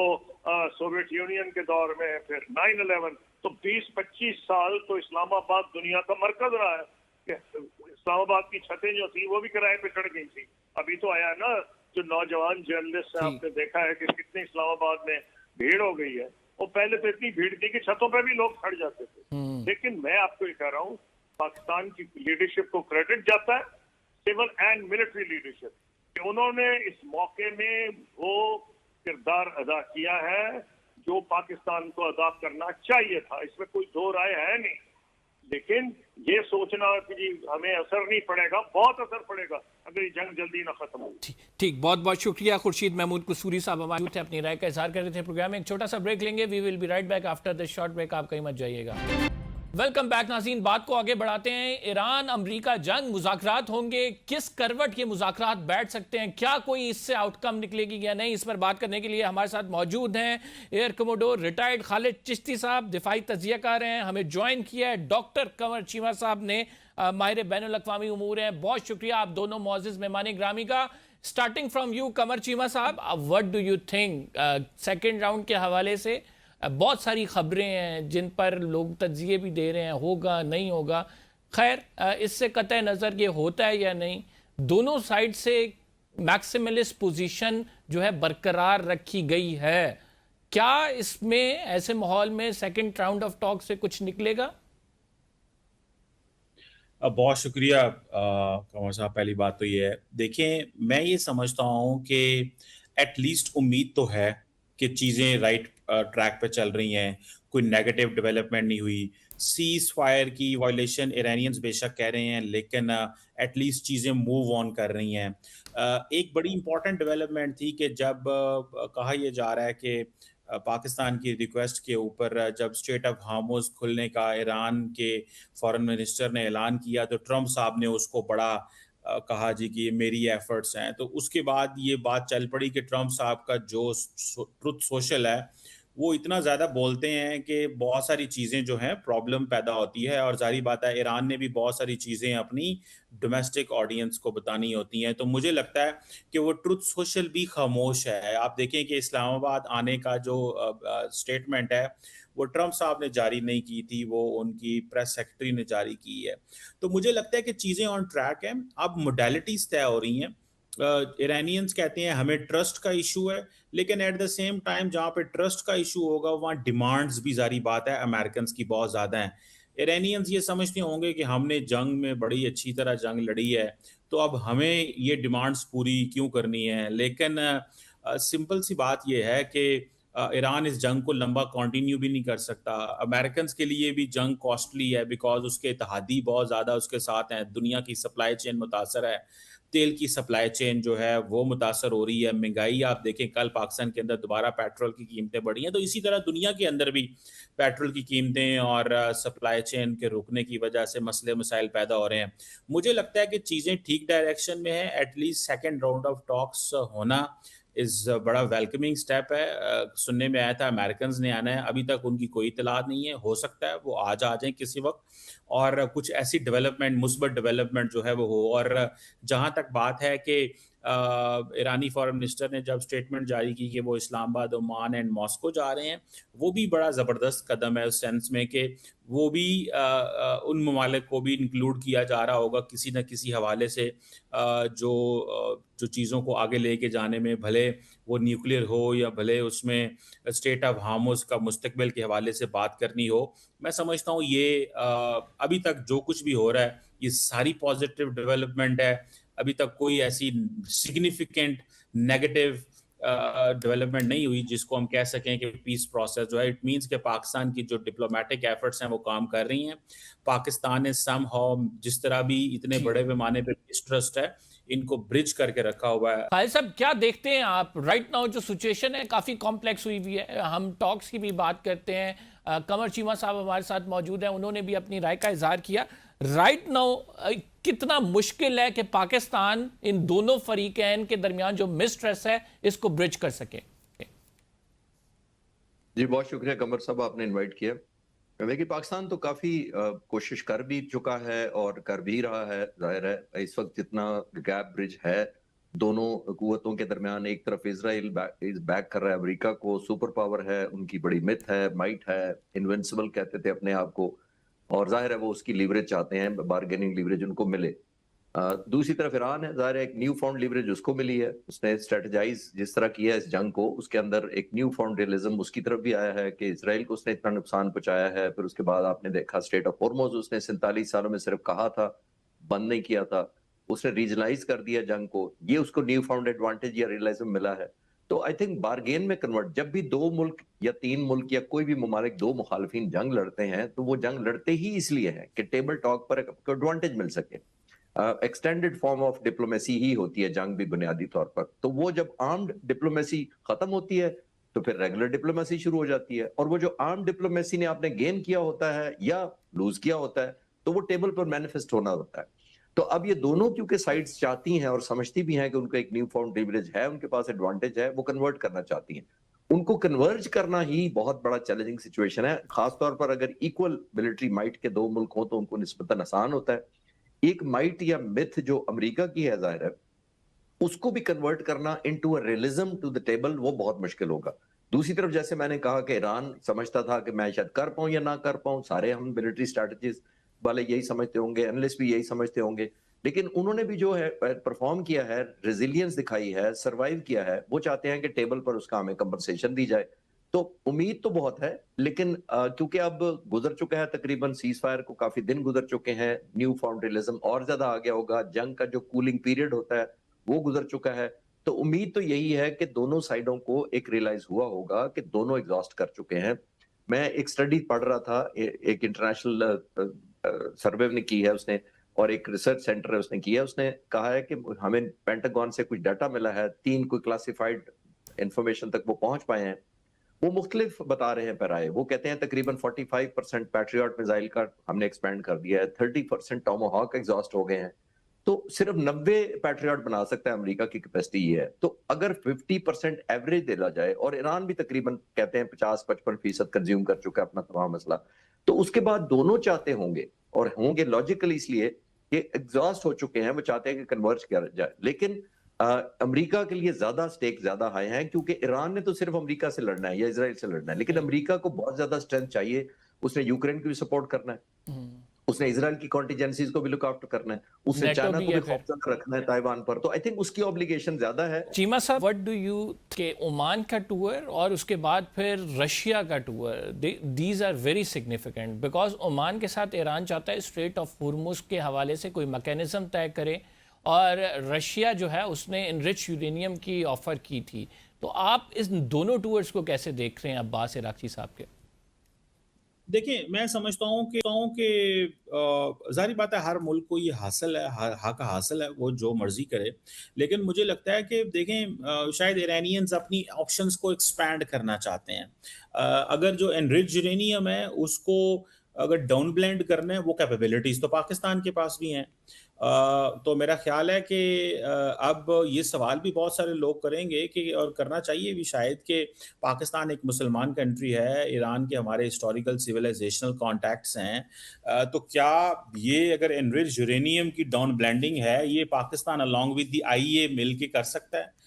सोवियत यूनियन के दौर में, फिर 9/11, तो 20-25 साल तो इस्लामाबाद दुनिया का मरकज रहा है। इस्लामाबाद की छतें जो थी वो भी किराए पे चढ़ गई थी। अभी तो आया ना जो नौजवान जर्नलिस्ट है, आपने देखा है कि कितनी इस्लामाबाद में भीड़ हो गई है। और पहले तो इतनी भीड़ थी कि छतों पे भी लोग खड़ जाते थे। लेकिन मैं आपको ये कह रहा हूँ, पाकिस्तान की लीडरशिप को क्रेडिट जाता है, सिविल एंड मिलिट्री लीडरशिप, कि उन्होंने इस मौके में वो किरदार अदा किया है जो पाकिस्तान को अदा करना चाहिए था, इसमें कोई दो राय है नहीं। लेकिन ये सोचना कि जी हमें असर नहीं पड़ेगा, बहुत असर पड़ेगा अगर ये जंग जल्दी ना खत्म हो। ठीक, बहुत बहुत शुक्रिया। खुर्शीद महमूद कसूरी साहब हमारे थे, अपनी राय का इजहार कर रहे थे। प्रोग्राम में एक छोटा सा ब्रेक लेंगे। We will be right back after this short break. आप कहीं मत जाइएगा। वेलकम बैक नाज़रीन। बात को आगे बढ़ाते हैं। ईरान अमरीका जंग, मुज़ाकरात होंगे, किस करवट ये मुज़ाकरात बैठ सकते हैं, क्या कोई इससे आउटकम निकलेगी या नहीं, इस पर बात करने के लिए हमारे साथ मौजूद हैं air commodore retired Khalid Chishti साहब, दिफाई तजियाकार हैं। हमें ज्वाइन किया है डॉक्टर कंवर चीमा साहब ने, माहिर बैनुल अक़वामी उमूर हैं। बहुत शुक्रिया आप दोनों मोअज़्ज़िज़ मेहमान ग्रामी का। Starting from you Kanwar Cheema साहब, what do you think second round के हवाले से बहुत सारी खबरें हैं जिन पर लोग तज्जिए भी दे रहे हैं, होगा नहीं होगा। खैर, इससे कतई नज़र ये होता है या नहीं, दोनों साइड से मैक्सिमलिस्ट पोजीशन जो है बरकरार रखी गई है। क्या इसमें ऐसे माहौल में सेकंड राउंड ऑफ टॉक से कुछ निकलेगा? बहुत शुक्रिया कंवर साहब। पहली बात तो ये है, देखिए मैं ये समझता हूँ कि एटलीस्ट उम्मीद तो है कि चीज़ें राइट ट्रैक पे चल रही हैं, कोई नेगेटिव डेवलपमेंट नहीं हुई। सीज फायर की वायलेशन ईरानियंस बेशक कह रहे हैं, लेकिन एटलीस्ट चीज़ें मूव ऑन कर रही हैं। एक बड़ी इंपॉर्टेंट डेवलपमेंट थी कि जब कहा यह जा रहा है कि पाकिस्तान की रिक्वेस्ट के ऊपर जब स्ट्रेट ऑफ हार्मुज़ खुलने का ईरान के फॉरेन मिनिस्टर ने ऐलान किया, तो ट्रंप साहब ने उसको बड़ा कहा जी कि ये मेरी एफर्ट्स हैं। तो उसके बाद ये बात चल पड़ी कि ट्रंप साहब का जो ट्रुथ सोशल है वो इतना ज़्यादा बोलते हैं कि बहुत सारी चीज़ें जो हैं प्रॉब्लम पैदा होती है, और जारी बात है ईरान ने भी बहुत सारी चीज़ें अपनी डोमेस्टिक ऑडियंस को बतानी होती हैं। तो मुझे लगता है कि वो ट्रुथ सोशल भी खामोश है। आप देखें कि इस्लामाबाद आने का जो स्टेटमेंट है वो ट्रंप साहब ने जारी नहीं की थी, वो उनकी प्रेस सेक्रेटरी ने जारी की है। तो मुझे लगता है कि चीज़ें ऑन ट्रैक हैं। अब मोडालिटीज़ तय हो रही हैं। ईरानियंस कहते हैं हमें ट्रस्ट का इशू है, लेकिन एट द सेम टाइम जहाँ पे ट्रस्ट का इशू होगा वहाँ डिमांड्स भी, जारी बात है, अमेरिकन की बहुत ज़्यादा हैं। ईरानियंस ये समझते होंगे कि हमने जंग में बड़ी अच्छी तरह जंग लड़ी है, तो अब हमें ये डिमांड्स पूरी क्यों करनी है। लेकिन सिंपल सी बात ये है कि ईरान इस जंग को लंबा कंटिन्यू भी नहीं कर सकता। अमेरिकन के लिए भी जंग कॉस्टली है, बिकॉज उसके इत्तेहादी बहुत ज़्यादा उसके साथ हैं। दुनिया की सप्लाई चेन मुतासर है, तेल की सप्लाई चेन जो है वो मुतासर हो रही है। महंगाई आप देखें, कल पाकिस्तान के अंदर दोबारा पेट्रोल की कीमतें बढ़ी हैं, तो इसी तरह दुनिया के अंदर भी पेट्रोल की कीमतें और सप्लाई चेन के रुकने की वजह से मसले मसाइल पैदा हो रहे हैं। मुझे लगता है कि चीज़ें ठीक डायरेक्शन में है। At least second round of talks होना इस बड़ा वेलकमिंग स्टेप है। सुनने में आया था अमेरिकन ने आना है, अभी तक उनकी कोई इतला नहीं है। हो सकता है वो आज आ जाएं किसी वक्त और कुछ ऐसी डेवलपमेंट, मुस्बत डेवलपमेंट जो है वो हो। और जहाँ तक बात है कि ईरानी फॉरेन मिनिस्टर ने जब स्टेटमेंट जारी की कि वो इस्लामाबाद, ओमान एंड मॉस्को जा रहे हैं, वो भी बड़ा ज़बरदस्त कदम है उस सेंस में कि वो भी उन ममालिक को भी इंक्लूड किया जा रहा होगा किसी न किसी हवाले से, जो चीज़ों को आगे लेके जाने में, भले वो न्यूक्लियर हो या भले उसमें स्टेट ऑफ हार्मुज़ का मुस्तकबिल के हवाले से बात करनी हो। मैं समझता हूँ ये अभी तक जो कुछ भी हो रहा है ये सारी पॉजिटिव डेवलपमेंट है। अभी तक कोई ऐसी सिग्निफिकेंट नेगेटिव डेवलपमेंट नहीं हुई जिसको हम कह सकें कि पीस प्रोसेस जो है, इट मींस कि पाकिस्तान की जो डिप्लोमेटिक एफर्ट्स हैं वो काम कर रही हैं। पाकिस्तान ने समहाउ जिस तरह भी इतने बड़े पैमाने पे मिसट्रस्ट है, इनको ब्रिज करके रखा हुआ है। खालिद साहब, क्या देखते हैं आप राइट नाउ? जो सिचुएशन है काफ़ी कॉम्प्लेक्स हुई हुई है। हम टॉक्स की भी बात करते हैं, कंवर चीमा साहब हमारे साथ मौजूद हैं, उन्होंने भी अपनी राय का इजहार किया। राइट नाउ कितना मुश्किल है कि पाकिस्तान इन दोनों फरीकैन के दरमियान जो मिसट्रस्ट है इसको ब्रिज कर सके? जी बहुत शुक्रिया कंवर साहब, आपने इनवाइट किया। देखिए पाकिस्तान तो काफी कोशिश कर भी चुका है और कर भी रहा है। जाहिर है इस वक्त जितना गैप ब्रिज है दोनों कुव्वतों के दरमियान, एक तरफ इजराइल बैक कर रहा है अमेरिका को, सुपर पावर है, उनकी बड़ी मिथ है, माइट है, इनविंसिबल कहते थे अपने आप को, और जाहिर है वो उसकी लीवरेज चाहते हैं, बार्गेनिंग लीवरेज उनको मिले। दूसरी तरफ ईरान है, जाहिर है एक न्यू फाउंड लीवरेज उसको मिली है। उसने स्ट्रेटेजाइज जिस तरह किया इस जंग को, उसके अंदर एक न्यू फाउंड रियलिज्म उसकी तरफ भी आया है कि इसराइल को उसने इतना नुकसान पहुंचाया है। फिर उसके बाद आपने देखा स्टेट ऑफ हॉर्मुज़ उसने 47 सालों में सिर्फ कहा था, बंद नहीं किया था, उसने रीजनलाइज कर दिया जंग को। ये उसको न्यू फाउंड एडवांटेज या रियलिज्म मिला है। तो आई थिंक बारगेन में कन्वर्ट, जब भी दो मुल्क या तीन मुल्क या कोई भी ममालिक दो मुखालिफिन जंग लड़ते हैं तो वो जंग लड़ते ही इसलिए है कि टेबल टॉक पर एडवांटेज मिल सके। एक्सटेंडेड फॉर्म ऑफ डिप्लोमेसी ही होती है जंग भी बुनियादी तौर पर। तो वो जब आर्म्ड डिप्लोमेसी खत्म होती है तो फिर रेगुलर डिप्लोमेसी शुरू हो जाती है, और वो जो आर्म डिप्लोमेसी ने आपने गेन किया होता है या लूज किया होता है तो वो टेबल पर मैनिफेस्ट होना होता है। तो अब ये दोनों क्योंकि साइड्स चाहती हैं और समझती भी हैं कि उनका एक न्यू फाउंड लिवरेज है, उनके पास एडवांटेज है, वो कन्वर्ट करना चाहती हैं। उनको कन्वर्ज करना ही बहुत बड़ा चैलेंजिंग सिचुएशन है, खासतौर पर अगर इक्वल मिलिट्री माइट के दो मुल्क हों तो उनको निस्बतन आसान होता है। एक माइट या मिथ जो अमेरिका की है जाहिर है, उसको भी कन्वर्ट करना into a realism to the table वो बहुत मुश्किल होगा। दूसरी तरफ जैसे मैंने कहा कि ईरान समझता था कि मैं शायद कर पाऊं या ना कर पाऊं, सारे हम मिलिट्री स्ट्रेटजीज वाले यही समझते होंगे, एनालिस्ट भी यही समझते होंगे, लेकिन उन्होंने भी जो है परफॉर्म किया है, रेजिलियंस दिखाई है, सरवाइव किया है। वो चाहते हैं कि टेबल पर उसका हमें कंपनसेशन दी जाए। तो उम्मीद तो बहुत है, लेकिन क्योंकि अब गुजर चुका है तकरीबन सीज फायर को काफी दिन गुजर चुके हैं, न्यू फाउंड रियलिज्म और ज्यादा आ गया होगा, जंग का जो कूलिंग पीरियड होता है वो गुजर चुका है। तो उम्मीद तो यही है कि दोनों साइडों को एक रियलाइज हुआ होगा कि दोनों एग्जॉस्ट कर चुके हैं। मैं एक स्टडी पढ़ रहा था, एक इंटरनेशनल सर्वे ने की है उसने, और एक रिसर्च सेंटर है उसने किया, उसने कहा है कि हमें पेंटागन से कुछ डाटा मिला है, 3 कोई क्लासिफाइड इंफॉर्मेशन तक वो पहुंच पाए हैं। वो मुख्तलिफ बता रहे हैं पैराए। वो कहते हैं तकरीबन 45% पैट्रियट मिसाइल का हमने एक्सपेंड कर दिया है, 30% टोमाहॉक एग्जॉस्ट हो गए हैं। तो सिर्फ 90 पैट्रियट बना सकता है अमेरिका की कैपेसिटी ये है। तो अगर 50% एवरेज दिला जाए, और ईरान भी तकरीबन कहते हैं 50-55% कंज्यूम कर चुका है अपना तमाम मसला, तो उसके बाद दोनों चाहते होंगे, और होंगे लॉजिकली इसलिए कि एग्जॉस्ट हो चुके हैं, वो चाहते हैं कि कन्वर्ज किया जाए। लेकिन अमेरिका के लिए ज्यादा स्टेक ज्यादा हाई है, क्योंकि ईरान ने तो सिर्फ अमेरिका से लड़ना है या इजराइल से लड़ना है, लेकिन अमेरिका को बहुत ज्यादा स्ट्रेंथ चाहिए। उसने यूक्रेन को भी सपोर्ट करना है, उसने इजराइल की कॉन्टिजेंसीज को भी लुक आफ्टर करना है, उसने नेटो चाइना भी को है भी फिर। खौफ रखना है ताइवान पर। तो आई थिंक उसकी ऑब्लिगेशन ज्यादा है। चीमा साहब, व्हाट डू यू के ओमान का टूर और उसके बाद फिर रशिया का tour, these are very significant because Oman के साथ ईरान चाहता है स्ट्रेट ऑफ हुर्मुज के हवाले से कोई मैकेनिज्म तय करे, और रशिया जो है उसने इनरिच यूरेनियम की ऑफर की थी। तो आप इस दोनों टूर्स को कैसे देख रहे हैं अब्बास इराक़ची साहब के? देखिए, मैं समझता हूँ कि ज़ाहिर बात है हर मुल्क को ये हासिल है, हक हासिल है, वो जो मर्ज़ी करे। लेकिन मुझे लगता है कि देखें, शायद ईरानियंस अपनी ऑप्शंस को एक्सपैंड करना चाहते हैं। अगर जो एनरिच्ड यूरेनियम है उसको अगर डाउन ब्लेंड करना है, वो कैपेबिलिटीज़ तो पाकिस्तान के पास भी हैं। तो मेरा ख़्याल है कि अब ये सवाल भी बहुत सारे लोग करेंगे कि, और करना चाहिए भी शायद, कि पाकिस्तान एक मुसलमान कंट्री है, ईरान के हमारे हिस्टोरिकल सिविलाइजेशनल कॉन्टैक्ट्स हैं, तो क्या ये अगर एनरिच्ड यूरेनियम की डाउन ब्लेंडिंग है, ये Pakistan along with the IAEA मिल के कर सकता है?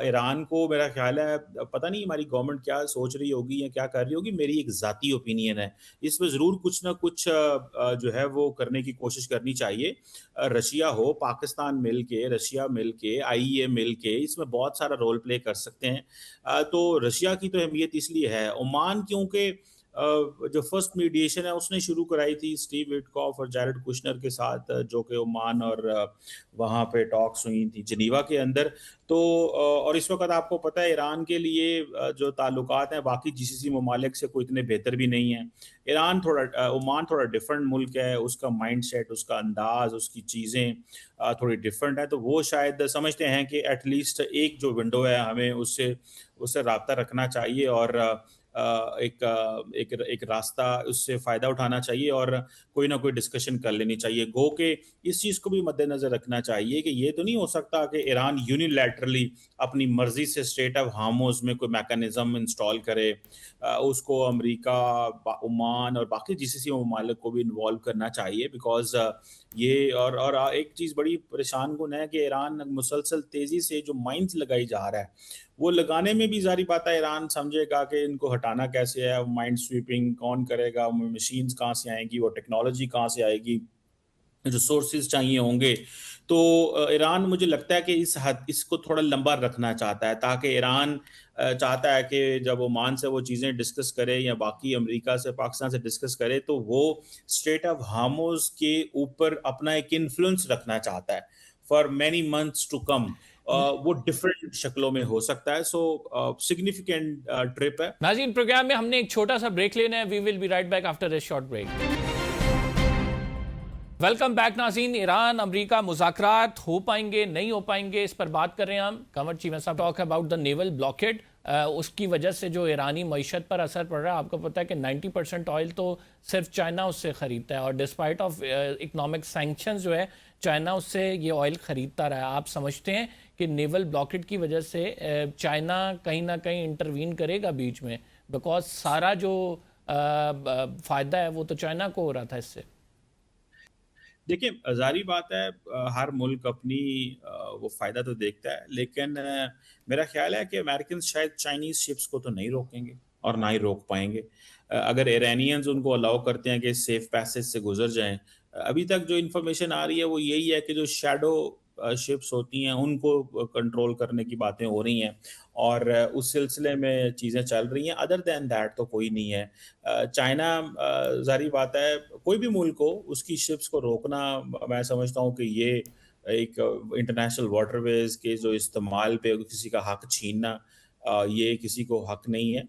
ईरान को मेरा ख्याल है, पता नहीं हमारी गवर्नमेंट क्या सोच रही होगी या क्या कर रही होगी, मेरी एक ज़ाती ओपिनियन है, इसमें ज़रूर कुछ ना कुछ जो है वो करने की कोशिश करनी चाहिए। रशिया हो, पाकिस्तान मिल के, रशिया मिल के, आईईए मिल के, इसमें बहुत सारा रोल प्ले कर सकते हैं। तो रशिया की तो अहमियत इसलिए है। ओमान क्योंकि जो फर्स्ट मीडिएशन है उसने शुरू कराई थी स्टीव विटकॉफ और जैरेड कुशनर के साथ, जो कि ओमान और वहाँ पे टॉक्स हुई थी जिनीवा के अंदर। तो और इस वक्त आपको पता है ईरान के लिए जो ताल्लुकात हैं बाकी जीसीसी ममालिक से कोई इतने बेहतर भी नहीं है। ईरान थोड़ा ओमान थोड़ा डिफरेंट मुल्क है, उसका माइंडसेट, उसका अंदाज, उसकी चीज़ें थोड़ी डिफरेंट है। तो वो शायद समझते हैं कि एटलीस्ट एक जो विंडो है हमें उससे उससे रब्ता रखना चाहिए, और एक रास्ता उससे फ़ायदा उठाना चाहिए, और कोई ना कोई डिस्कशन कर लेनी चाहिए। गो के इस चीज़ को भी मद्देनज़र रखना चाहिए कि ये तो नहीं हो सकता कि ईरान यूनिलैटरली अपनी मर्ज़ी से स्ट्रेट ऑफ हार्मोज में कोई मैकेनिज़्म इंस्टॉल करे। उसको अमेरिका, ओमान और बाकी जीसीसी ममालिक को भी इन्वॉल्व करना चाहिए, बिकॉज़ ये और एक चीज़ बड़ी परेशान कुन है कि ईरान मुसलसल तेज़ी से जो माइन्स लगाई जा रहा है, वो लगाने में भी ज़ाहिर बात है ईरान समझेगा कि इनको हटाना कैसे है, माइंड स्वीपिंग कौन करेगा, मशीन्स कहाँ से आएंगी, वो टेक्नोलॉजी कहाँ से आएगी, रिसोर्सेज चाहिए होंगे। तो ईरान मुझे लगता है कि इसको थोड़ा लंबा रखना चाहता है, ताकि ईरान चाहता है कि जब ओमान से वो चीज़ें डिस्कस करे या बाकी अमेरिका से, पाकिस्तान से डिस्कस करे, तो वो स्ट्रेट ऑफ हार्मोज के ऊपर अपना एक इन्फ्लुएंस रखना चाहता है for many months to come. वो डिफरेंट शक्लों में हो सकता है। सो सिग्निफिकेंट ट्रिप है। नाज़रीन, प्रोग्राम में हमने एक छोटा सा ब्रेक लेना है। We will be right back after this short break. Welcome back नाज़रीन। ईरान अमेरिका मुज़ाकरात हो पाएंगे, नहीं हो पाएंगे, इस पर बात कर रहे हैं हम। कंवर चीमा साहब talk about the naval blockade. उसकी वजह से जो ईरानी मईशत पर असर पड़ रहा है। आपको पता है कि 90% ऑयल तो सिर्फ चाइना उससे ख़रीदता है, और डिस्पाइट ऑफ इकनॉमिक सैंक्शंस जो है चाइना उससे ये ऑयल ख़रीदता रहा है। आप समझते हैं कि नेवल ब्लॉकेड की वजह से चाइना कहीं ना कहीं इंटरवीन करेगा बीच में, बिकॉज सारा जो फ़ायदा है वो तो चाइना को हो रहा था इससे। देखिए, जारी बात है, हर मुल्क अपनी वो फायदा तो देखता है, लेकिन मेरा ख्याल है कि अमेरिकन शायद चाइनीज शिप्स को तो नहीं रोकेंगे और ना ही रोक पाएंगे। अगर ईरानियंस उनको अलाउ करते हैं कि सेफ पैसेज से गुजर जाएं। अभी तक जो इन्फॉर्मेशन आ रही है वो यही है कि जो शैडो शिप्स होती हैं उनको कंट्रोल करने की बातें हो रही हैं, और उस सिलसिले में चीज़ें चल रही हैं। अदर दैन दैट तो कोई नहीं है। चाइना, ज़ाहिर बात है, कोई भी मुल्क हो उसकी शिप्स को रोकना, मैं समझता हूँ कि ये एक इंटरनेशनल वाटरवेज के जो इस्तेमाल पे किसी का हक छीनना, ये किसी को हक नहीं है।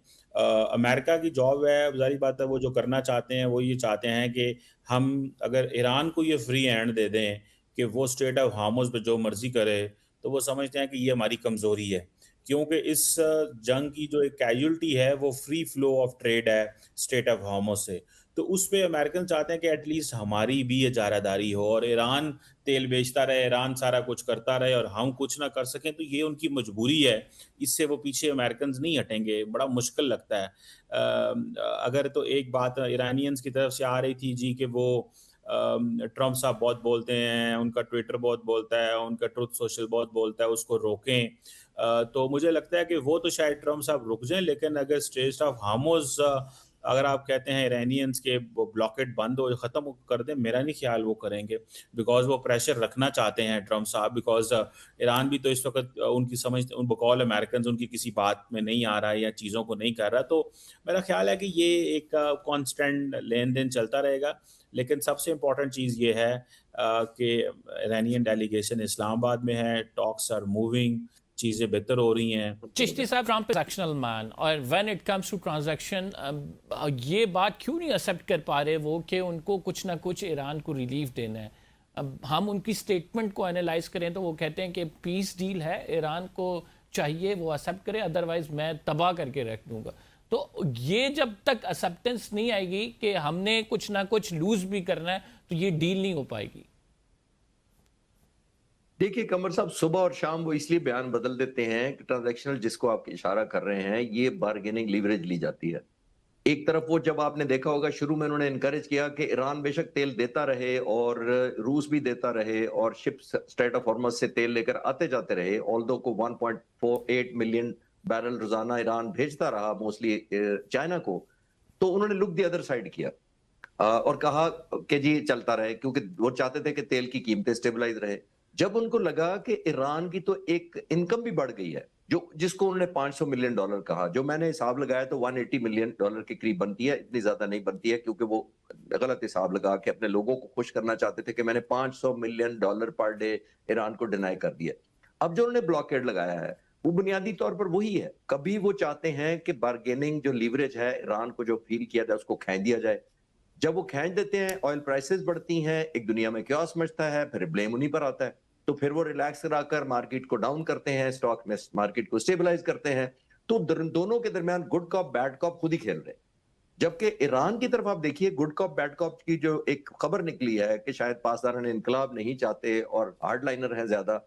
अमेरिका की जॉब है, ज़ाहिर बात है, वो जो करना चाहते हैं वो ये चाहते हैं कि हम अगर ईरान को ये फ्री हैंड दे दें कि वो स्ट्रेट ऑफ हार्मुज़ पे जो मर्जी करे, तो वो समझते हैं कि ये हमारी कमज़ोरी है, क्योंकि इस जंग की जो एक कैजुअल्टी है वो फ्री फ्लो ऑफ ट्रेड है स्ट्रेट ऑफ हार्मुज़ से। तो उस पे अमेरिकन चाहते हैं कि एटलीस्ट हमारी भी इजारादारी हो, और ईरान तेल बेचता रहे, ईरान सारा कुछ करता रहे और हम कुछ ना कर सकें, तो ये उनकी मजबूरी है। इससे वो पीछे अमेरिकन नहीं हटेंगे। बड़ा मुश्किल लगता है। अगर तो एक बात ईरानियंस की तरफ से आ रही थी जी कि वो ट्रम्प साहब बहुत बोलते हैं, उनका ट्विटर बहुत बोलता है, उनका ट्रुथ सोशल बहुत बोलता है, उसको रोकें। तो मुझे लगता है कि वो तो शायद ट्रम्प साहब रुक जाएं, लेकिन अगर स्ट्रेट ऑफ हार्मुज़ अगर आप कहते हैं ईरानियंस के वो ब्लॉकेट बंद हो, ख़त्म कर दें, मेरा नहीं ख्याल वो करेंगे, बिकॉज वो प्रेशर रखना चाहते हैं ट्रम्प साहब। बिकॉज ईरान भी तो इस वक्त उनकी समझ, उन बकौल अमेरिकन उनकी किसी बात में नहीं आ रहा है या चीज़ों को नहीं कर रहा। तो मेरा ख्याल है कि ये एक कॉन्स्टेंट लेन देन चलता रहेगा। लेकिन सबसे इम्पॉर्टेंट चीज़ ये है कि ईरानियन डेलीगेशन इस्लामाबाद में है, टॉक्स आर मूविंग, चीज़ें बेहतर हो रही हैं। Chishti sahab, Trump transactional man, और when it comes to transaction, ये बात क्यों नहीं एक्सेप्ट कर पा रहे वो कि उनको कुछ ना कुछ ईरान को रिलीफ देना है? अब हम उनकी स्टेटमेंट को एनालाइज करें तो वो कहते हैं कि पीस डील है, ईरान को चाहिए वो एक्सेप्ट करे, अदरवाइज मैं तबाह करके रख दूंगा। तो ये जब तक एक्सेप्टेंस नहीं आएगी कि हमने कुछ ना कुछ लूज भी करना है, तो ये डील नहीं हो पाएगी। देखिए कमर साहब, सुबह और शाम वो इसलिए बयान बदल देते हैं कि ट्रांजैक्शनल जिसको आप इशारा कर रहे हैं, ये बार्गेनिंग लीवरेज ली जाती है। एक तरफ वो, जब आपने देखा होगा शुरू में उन्होंने इनकरेज किया कि ईरान बेशक तेल देता रहे और रूस भी देता रहे और शिप्स स्ट्रेट ऑफ हॉर्मुज़ से तेल लेकर आते जाते रहे, ऑल्दो को 1.48 मिलियन बैरल रोजाना ईरान भेजता रहा मोस्टली चाइना को, तो उन्होंने लुक द अदर साइड किया और कहा कि जी चलता रहे, क्योंकि वो चाहते थे कि तेल की कीमतें स्टेबलाइज रहे। जब उनको लगा कि ईरान की तो एक इनकम भी बढ़ गई है, जो जिसको उन्होंने $500 मिलियन कहा, जो मैंने हिसाब लगाया तो $180 मिलियन के करीब बनती है, इतनी ज्यादा नहीं बनती है, क्योंकि वो गलत हिसाब लगा के अपने लोगों को खुश करना चाहते थे कि मैंने $500 मिलियन पर डे ईरान को डिनाई कर दिया। अब जो उन्होंने ब्लॉकेड लगाया है वो बुनियादी तौर पर वही है। कभी वो चाहते हैं कि बार्गेनिंग जो लीवरेज है ईरान को जो फील किया जाए उसको खींच दिया जाए। जब वो खींच देते हैं, ऑयल प्राइसेस बढ़ती हैं, एक दुनिया में क्योस मचता है, फिर ब्लेम उन्हीं पर आता है। तो फिर वो रिलैक्स कराकर मार्केट को डाउन करते हैं, स्टॉक में मार्केट को स्टेबलाइज करते हैं। तो दोनों के दरमियान गुड कॉप बैड कॉप खुद ही खेल रहे हैं। जबकि ईरान की तरफ आप देखिए, गुड कॉप बैड कॉप की जो एक खबर निकली है कि शायद पासदारान इनकलाब नहीं चाहते और हार्डलाइनर है ज्यादा,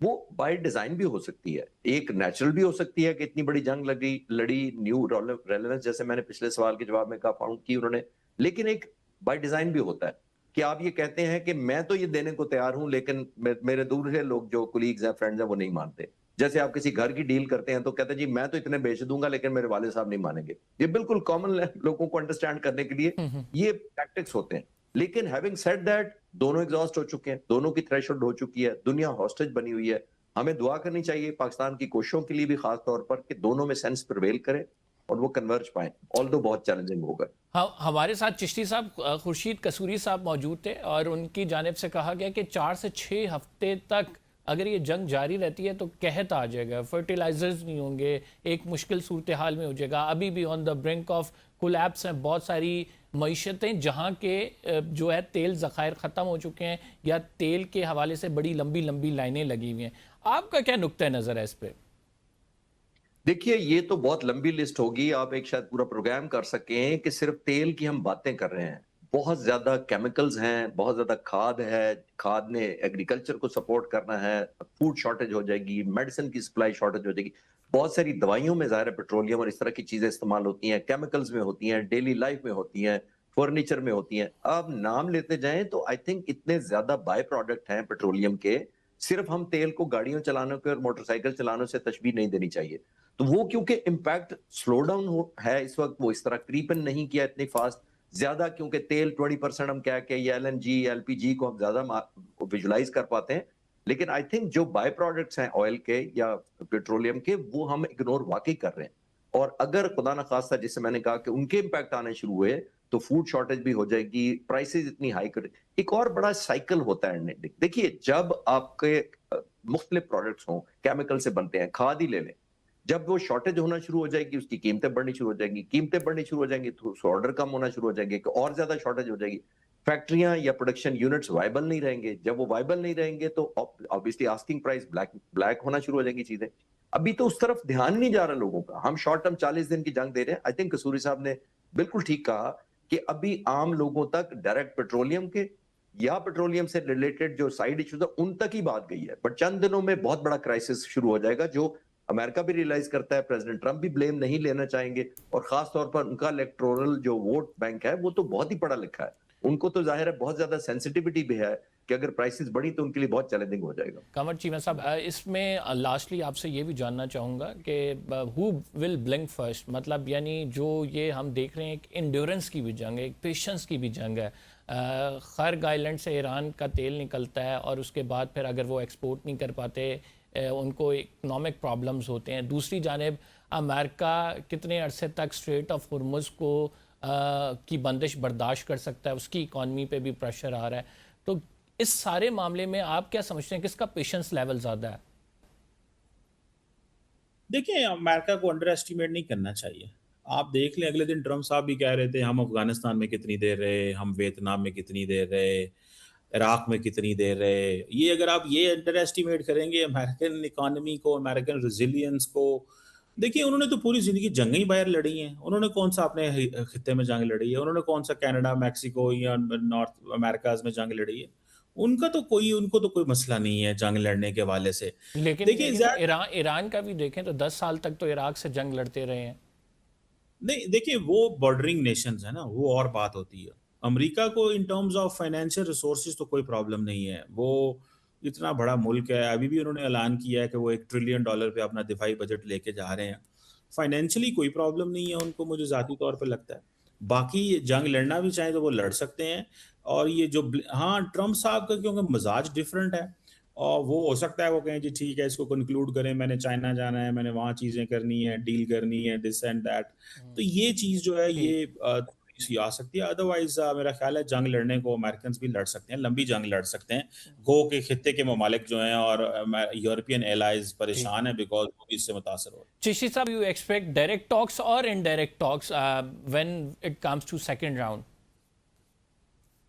वो बाय डिजाइन भी हो सकती है, एक नेचुरल भी हो सकती है कि इतनी बड़ी जंग लड़ी, न्यू रेलेवेंस, जैसे मैंने पिछले सवाल के जवाब में कहा, फाउंड की उन्होंने। लेकिन एक बाय डिजाइन भी होता है कि आप ये कहते हैं कि मैं तो ये देने को तैयार हूं, लेकिन मेरे दूर के लोग जो कुलीग्स हैं, फ्रेंड्स हैं, वो नहीं मानते। जैसे आप किसी घर की डील करते हैं तो कहते हैं जी मैं तो इतने बेच दूंगा, लेकिन मेरे वाले साहब नहीं मानेंगे। ये बिल्कुल कॉमन लोगों को अंडरस्टैंड करने के लिए ये टैक्टिक्स होते हैं। लेकिन हैविंग सेड दैट, दोनों एग्जॉस्ट हो चुके हैं, दोनों की थ्रेशोल्ड हो चुकी है, दुनिया हॉस्टेज बनी हुई है। हमें दुआ करनी चाहिए पाकिस्तान की कोशिशों के लिए भी, खास तौर पर कि दोनों में सेंस प्रिवेल करे और वो कन्वर्ज पाए, ऑल्दो बहुत चैलेंजिंग होगा। हाँ, हमारे साथ चिश्ती साहब, खुर्शीद कसूरी साहब मौजूद थे और उनकी जानिब से कहा गया कि 4 से 6 हफ्ते तक अगर ये जंग जारी रहती है तो कहत आ जाएगा, फर्टिलाइजर्स नहीं होंगे, एक मुश्किल सूरत हाल में हो जाएगा। अभी भी on the brink of collapse हैं बहुत सारी मईशतें, जहाँ के जो है तेल ज़खायर ख़त्म हो चुके हैं या तेल के हवाले से बड़ी लंबी लंबी लाइनें लगी हुई हैं। आपका क्या नुक्ता नज़र है इस पर? देखिए, ये तो बहुत लंबी लिस्ट होगी, आप एक शायद पूरा प्रोग्राम कर सकें कि सिर्फ तेल की हम बातें कर रहे हैं। बहुत ज्यादा केमिकल्स हैं, बहुत ज्यादा खाद है, खाद ने एग्रीकल्चर को सपोर्ट करना है, फूड शॉर्टेज हो जाएगी, मेडिसिन की सप्लाई शॉर्टेज हो जाएगी, बहुत सारी दवाइयों में ज़ाहिर है पेट्रोलियम और इस तरह की चीजें इस्तेमाल होती हैं, केमिकल्स में होती हैं, डेली लाइफ में होती हैं, फर्नीचर में होती हैं। आप नाम लेते जाएं तो आई थिंक इतने ज्यादा बाय प्रोडक्ट हैं पेट्रोलियम के, सिर्फ हम तेल को गाड़ियों चलाने के और मोटरसाइकिल चलाने से तशबीह नहीं देनी चाहिए। तो वो क्योंकि इम्पैक्ट स्लो डाउन है इस वक्त, वो इस तरह क्रीपन नहीं किया इतनी फास्ट ज्यादा, क्योंकि तेल 20% हम क्या के या LNG LPG को हम ज्यादा विजुलाइज कर पाते हैं। लेकिन आई थिंक जो बाय प्रोडक्ट्स हैं ऑयल के या पेट्रोलियम के, वो हम इग्नोर वाकई कर रहे हैं। और अगर खुदा न खास्ता, जिससे मैंने कहा कि उनके इम्पैक्ट आने शुरू हुए, तो फूड शॉर्टेज भी हो जाएगी, प्राइसेस इतनी हाई कर। एक और बड़ा साइकिल होता है। देखिए, जब आपके मुख्तलिफ प्रोडक्ट्स हों, केमिकल से बनते हैं, खाद ही ले लें, जब वो शॉर्टेज होना शुरू हो जाएगी, उसकी कीमतें बढ़नी शुरू हो जाएंगी, कीमतें बढ़नी शुरू हो जाएंगी तो ऑर्डर कम होना शुरू हो जाएंगे, और ज्यादा शॉर्टेज हो जाएगी, फैक्ट्रियां या प्रोडक्शन यूनिट्स वाइबल नहीं रहेंगे। जब वो वाइबल नहीं रहेंगे तो ऑब्वियसली आस्किंग प्राइस ब्लैक होना शुरू हो जाएंगी चीजें। अभी तो उस तरफ ध्यान नहीं जा रहा लोगों का। हम शॉर्ट टर्म 40 दिन की जंग दे रहे हैं। आई थिंक कसूरी साहब ने बिल्कुल ठीक कहा कि अभी आम लोगों तक डायरेक्ट पेट्रोलियम के या पेट्रोलियम से रिलेटेड जो साइड इश्यूज है उन तक ही बात गई है, बट चंद दिनों में बहुत बड़ा क्राइसिस शुरू हो जाएगा, जो अमेरिका भी रियलाइज करता है, प्रेसिडेंट ट्रंप भी ब्लेम नहीं लेना चाहेंगे, और खास तौर पर उनका इलेक्टोरल जो वोट बैंक है वो तो बहुत ही पढ़ा लिखा है, उनको तो जाहिर है बहुत ज्यादा सेंसिटिविटी भी है कि अगर प्राइसेस बढ़ी तो उनके लिए बहुत चैलेंजिंग हो जाएगा। कंवर चीमा साहब, इसमें लास्टली आपसे ये भी जानना चाहूँगा कि हु विल ब्लिंक फर्स्ट, मतलब यानी जो ये हम देख रहे हैं एक इंड्योरेंस की भी जंग है, एक पेशेंस की भी जंग है। खर्ग आइलैंड से ईरान का तेल निकलता है और उसके बाद फिर अगर वो एक्सपोर्ट नहीं कर पाते, उनको इकनॉमिक प्रॉब्लम्स होते हैं। दूसरी जानिब अमेरिका कितने अरसे तक स्ट्रेट ऑफ हुर्मुज़ को की बंदिश बर्दाश्त कर सकता है, उसकी इकॉनमी पे भी प्रेशर आ रहा है। तो इस सारे मामले में आप क्या समझते हैं, किसका पेशेंस लेवल ज़्यादा है? देखिए, अमेरिका को अंडर एस्टिमेट नहीं करना चाहिए। आप देख लें, अगले दिन ट्रंप साहब भी कह रहे थे हम अफगानिस्तान में कितनी देर रहे, हम वियतनाम में कितनी देर रहे, इराक में कितनी देर रहे। ये अगर आप ये अंडर एस्टिमेट करेंगे अमेरिकन इकोनॉमी को, अमेरिकन रेजिलियंस को, देखिए उन्होंने तो पूरी जिंदगी जंग ही बाहर लड़ी हैं। उन्होंने कौन सा अपने खित्ते में जंग लड़ी है? उन्होंने कौन सा कनाडा, मैक्सिको या नॉर्थ अमेरिका में जंग लड़ी है? उनको तो कोई मसला नहीं है जंग लड़ने के हवाले से। देखिए लेकिन ईरान का भी देखें तो 10 साल तक तो इराक से जंग लड़ते रहे हैं। नहीं, देखिए वो बॉर्डरिंग नेशंस है ना, वो और बात होती है। अमेरिका को in terms of financial resources तो कोई प्रॉब्लम नहीं है। वो इतना बड़ा मुल्क है, अभी भी उन्होंने ऐलान किया है कि वो $1 ट्रिलियन पे अपना दिफाई बजट लेके जा रहे हैं। फाइनेंशियली कोई प्रॉब्लम नहीं है उनको, मुझे ज़ाती तौर पे लगता है। बाकी जंग लड़ना भी चाहे तो वो लड़ सकते हैं। और ये जो हाँ, ट्रंप साहब का क्योंकि मिजाज डिफरेंट है, और वो हो सकता है वो कहें जी ठीक है इसको कंक्लूड करें, मैंने चाइना जाना है, मैंने वहाँ चीज़ें करनी है, डील करनी है, दिस एंड दैट। तो ये चीज़ जो है ये थोड़ी सी आ सकती है। अदरवाइज मेरा ख्याल है जंग लड़ने को अमेरिकन भी लड़ सकते हैं, लंबी जंग लड़ सकते हैं। गो के खित्ते के ममालिक जो हैं और यूरोपियन एलाइज परेशान है बिकॉज वो भी इससे मुतासर हो। Chishti sahab, you expect direct talks और indirect talks when it comes to second round?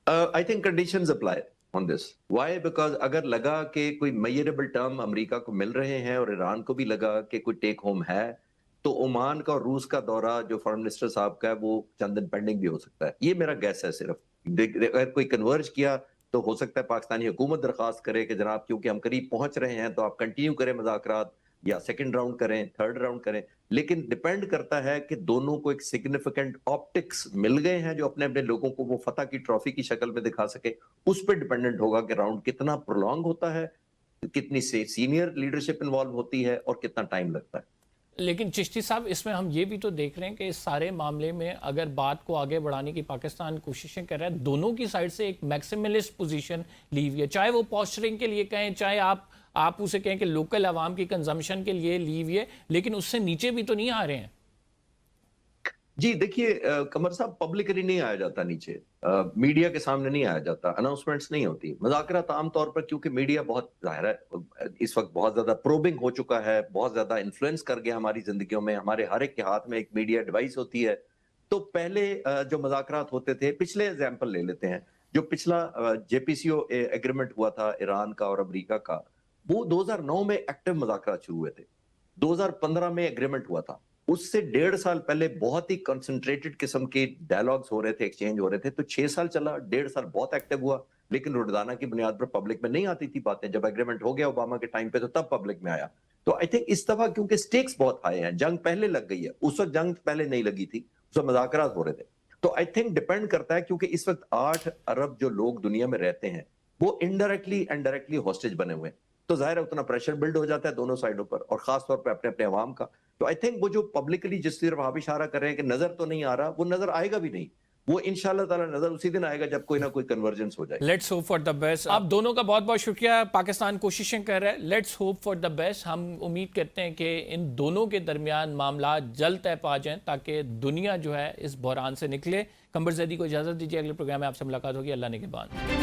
I think conditions apply on this. Why? Because अगर लगा कि कोई measurable term अमेरिका को मिल रहे हैं और ईरान को भी लगा कि कोई टेक होम है, तो ओमान का और रूस का दौरा जो फॉरेन मिनिस्टर साहब का है वो चंद दिन पेंडिंग भी हो सकता है। ये मेरा गैस है सिर्फ। अगर कोई कन्वर्ज किया तो हो सकता है पाकिस्तानी हुकूमत दरखास्त करे कि जनाब क्योंकि हम करीब पहुंच रहे हैं तो आप कंटिन्यू करें मुज़ाकरात, या सेकंड राउंड करें, थर्ड राउंड करें। लेकिन डिपेंड करता है कि दोनों को एक सिग्निफिकेंट ऑप्टिक्स मिल गए हैं जो अपने अपने लोगों को वो फतह की ट्रॉफी की शक्ल में दिखा सके। उस पर डिपेंडेंट होगा कि राउंड कितना प्रोलॉन्ग होता है, कितनी से सीनियर लीडरशिप इन्वॉल्व होती है और कितना टाइम लगता है। लेकिन चिश्ती साहब, इसमें हम ये भी तो देख रहे हैं कि इस सारे मामले में अगर बात को आगे बढ़ाने की पाकिस्तान कोशिशें कर रहा है, दोनों की साइड से एक मैक्सिमलिस्ट पोजीशन ली हुई है, चाहे वो पोस्चरिंग के लिए कहें, चाहे आप उसे कहें कि लोकल आवाम की कंजम्पशन के लिए ली हुई है, लेकिन उससे नीचे भी तो नहीं आ रहे हैं। जी देखिए, कमर साहब, पब्लिकली नहीं आया जाता नीचे, मीडिया के सामने नहीं आया जाता, अनाउंसमेंट्स नहीं होती। मुज़ाकरात आमतौर पर, क्योंकि मीडिया बहुत ज़ाहिर है इस वक्त बहुत ज्यादा प्रोबिंग हो चुका है, बहुत ज्यादा इन्फ्लुएंस कर गया हमारी जिंदगियों में, हमारे हर एक के हाथ में एक मीडिया डिवाइस होती है। तो पहले जो मुज़ाकरात होते थे, पिछले एग्जाम्पल ले लेते हैं, जो पिछला जेपीसीओ एग्रीमेंट हुआ था ईरान का और अमेरिका का, वो 2009 में एक्टिव मुज़ाकरात शुरू हुए थे, 2015 में एग्रीमेंट हुआ था। उससे 1.5 साल पहले बहुत ही कंसंट्रेटेड किस्म के डायलॉग्स हो रहे थे, एक्सचेंज हो रहे थे। तो 6 साल चला, 1.5 साल बहुत एक्टिव हुआ, लेकिन रोजाना की बुनियाद पर पब्लिक में नहीं आती थी बातें। जब एग्रीमेंट हो गया ओबामा के टाइम पे, तो तब पब्लिक में आया। तो आई थिंक इस दफा क्योंकि स्टेक्स बहुत हाई हैं, जंग पहले लग गई है, उस वक्त जंग पहले नहीं लगी थी, उस वक्त मुज़ाकरात हो रहे थे। तो आई थिंक डिपेंड करता है, क्योंकि इस वक्त 8 अरब जो लोग दुनिया में रहते हैं, वो इनडायरेक्टली एंड डायरेक्टली हॉस्टेज बने हुए हैं। तो जाहिर है उतना प्रेशर बिल्ड हो जाता है दोनों साइडों पर, और खास तौर पर अपने अपने अवाम का। तो आई थिंक वो जो पब्लिकली जिस तरफ आप इशारा कर रहे हैं कि नजर तो नहीं आ रहा, वो नजर आएगा भी नहीं। वो इंशाल्लाह ताला नजर उसी दिन आएगा जब कोई ना कोई कन्वर्जेंस हो जाए। Let's hope for the best. आप दोनों का बहुत बहुत शुक्रिया। पाकिस्तान कोशिशें कर रहा है, let's hope for the best. हम उम्मीद करते हैं कि इन दोनों के दरमियान मामला जल्द तय पा जाएं, ताकि दुनिया जो है इस बहरान से निकले। कंबर ज़ैदी को इजाज़त दीजिए, अगले प्रोग्राम में आपसे मुलाकात होगी। अल्लाह ने के बाद।